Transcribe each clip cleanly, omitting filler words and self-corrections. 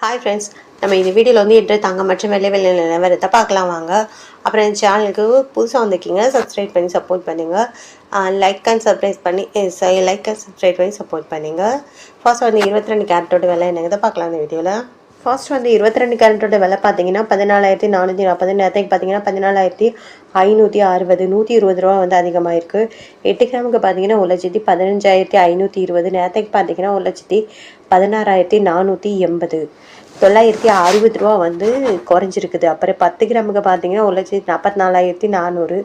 Hi friends, நம்ம இந்த வீடியோவில் வந்து இன்று தங்கம் மற்றும் வெள்ளை நிலவரத்தை பார்க்கலாம் வாங்க. அப்புறம் இந்த சேனலுக்கு புதுசாக வந்திருக்கீங்க, சப்ஸ்கிரைப் பண்ணி சப்போர்ட் பண்ணுங்கள். லைக் அண்ட் சப்ஸ்கிரைப் பண்ணி சப்போர்ட் பண்ணுங்கள். ஃபர்ஸ்ட் வந்து 22 கேரட்டோட விலை என்னங்கிறத பார்க்கலாம் இந்த வீடியோவில். ஃபர்ஸ்ட் வந்து 22 கேரட்டோட விலை பார்த்தீங்கன்னா 14,440. நேரத்துக்கு பார்த்தீங்கன்னா 14,560. 120 ரூபா வந்து அதிகமாக இருக்குது. 8 கிராமுக்கு பார்த்தீங்கன்னா 1,15,520. நேரத்துக்கு பார்த்தீங்கன்னா 1,16,480. 960 ரூபா வந்து குறைஞ்சிருக்குது. அப்புறம் 10 கிராமுக்கு பார்த்தீங்கன்னா 1,44,400.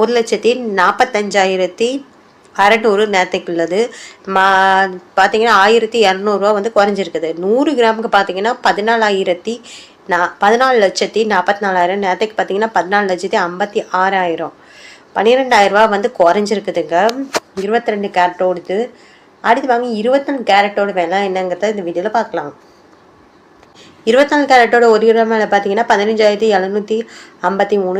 1,45,600 நேரத்துக்கு உள்ளது. பார்த்தீங்கன்னா 1,200 வந்து குறைஞ்சிருக்குது. 100 கிராமுக்கு பார்த்தீங்கன்னா 14,44,000. நேரத்துக்கு பார்த்தீங்கன்னா 14,56,000. 12,000 ரூபா வந்து குறைஞ்சிருக்குதுங்க 22 கேரட்டோடுது. அடுத்து வாங்க 24 கேரட்டோட விலை என்னங்கிறத இந்த வீடியோவில் பார்க்கலாம். 24 கேரட்டோட 1 கிராம் விலை பார்த்தீங்கன்னா 15,753.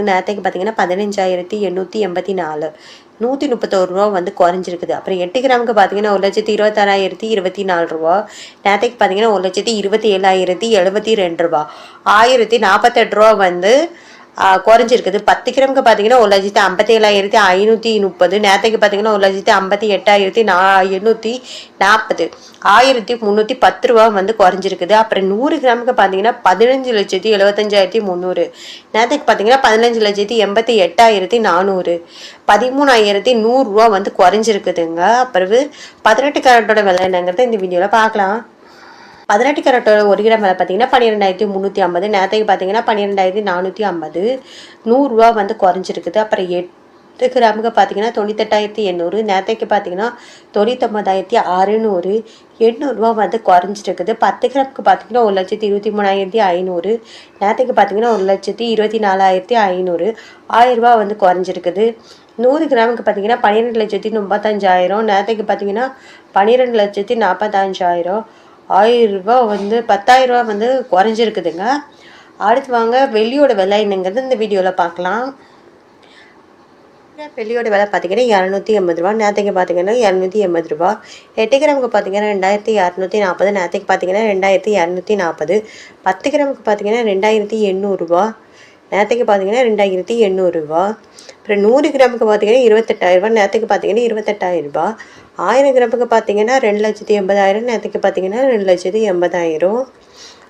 நேரத்துக்கு பார்த்தீங்கன்னா 15,884. 131 ரூபா வந்து குறைஞ்சிருக்குது. அப்புறம் 8 கிராமுக்கு பார்த்தீங்கன்னா 1,26,024 ரூபா. நேரத்துக்கு பார்த்தீங்கன்னா 1,27,072 ரூபா. 1,048 ரூபா வந்து குறைஞ்சிருக்குது. 10 கிராமுக்கு பார்த்தீங்கன்னா 1,57,530. நேரத்துக்கு பார்த்தீங்கன்னா 1,58,840. 1,310 ரூபா வந்து குறைஞ்சிருக்குது. அப்புறம் 100 கிராமுக்கு பார்த்தீங்கன்னா 15,75,300. நேரத்துக்கு பார்த்தீங்கன்னா 15,88,400. 13,100 ரூபா வந்து குறைஞ்சிருக்குதுங்க. அப்புறம் 18 கேரட்டோட விலை என்னங்கிறத இந்த வீடியோவில் பார்க்கலாம். 18 கேரட்டோட 1 கிராம் விலை பார்த்தீங்கன்னா 12,350. நேரத்துக்கு பார்த்தீங்கன்னா 12,450. 100 ரூபா வந்து குறைஞ்சிருக்குது. அப்புறம் 8 கிராமுக்கு பார்த்தீங்கன்னா 98,800. நேரத்துக்கு பார்த்தீங்கன்னா 99,600. 800 ரூபா வந்து குறைஞ்சிருக்குது. 10 கிராமுக்கு பார்த்தீங்கன்னா 1,23,500. நேரத்துக்கு பார்த்தீங்கன்னா 1,24,500. 1000 ரூபா வந்து குறைஞ்சிருக்குது. 100 கிராமுக்கு பார்த்தீங்கன்னா 12,35,000. நேரத்துக்கு பார்த்தீங்கன்னா 12,45,000. 1000 ரூபா வந்து 10,000 ரூபா வந்து குறைஞ்சிருக்குதுங்க. அடுத்து வாங்க வெள்ளியோட விலை என்னங்கிறது இந்த வீடியோவில் பார்க்கலாம். வெள்ளியோட விலை பார்த்தீங்கன்னா 280 ரூபா. நேரத்துக்கு பார்த்தீங்கன்னா 280 ரூபா. 8 கிராமுக்கு பார்த்தீங்கன்னா 2,240. நேரத்துக்கு பார்த்தீங்கன்னா 2,240. 10 கிராமுக்கு பார்த்தீங்கன்னா 2,800 ரூபா. நேரத்துக்கு பார்த்தீங்கன்னா 2,800 ரூபா. அப்புறம் 100 கிராமுக்கு பார்த்தீங்கன்னா 28,000 ரூபா. நேரத்துக்கு பார்த்தீங்கன்னா 28,000 ரூபா. 1000 கிராமுக்கு பார்த்தீங்கன்னா 2,80,000. நேரத்துக்கு பார்த்தீங்கன்னா 2,80,000.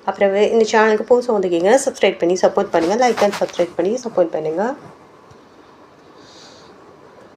அப்புறம் இந்த சேனலுக்கு புதுசாக வந்துருக்கீங்க, சப்ஸ்கிரைப் பண்ணி சப்போர்ட் பண்ணுங்கள். லைக் அண்ட் சப்ஸ்கிரைப் பண்ணி சப்போர்ட் பண்ணுங்கள்.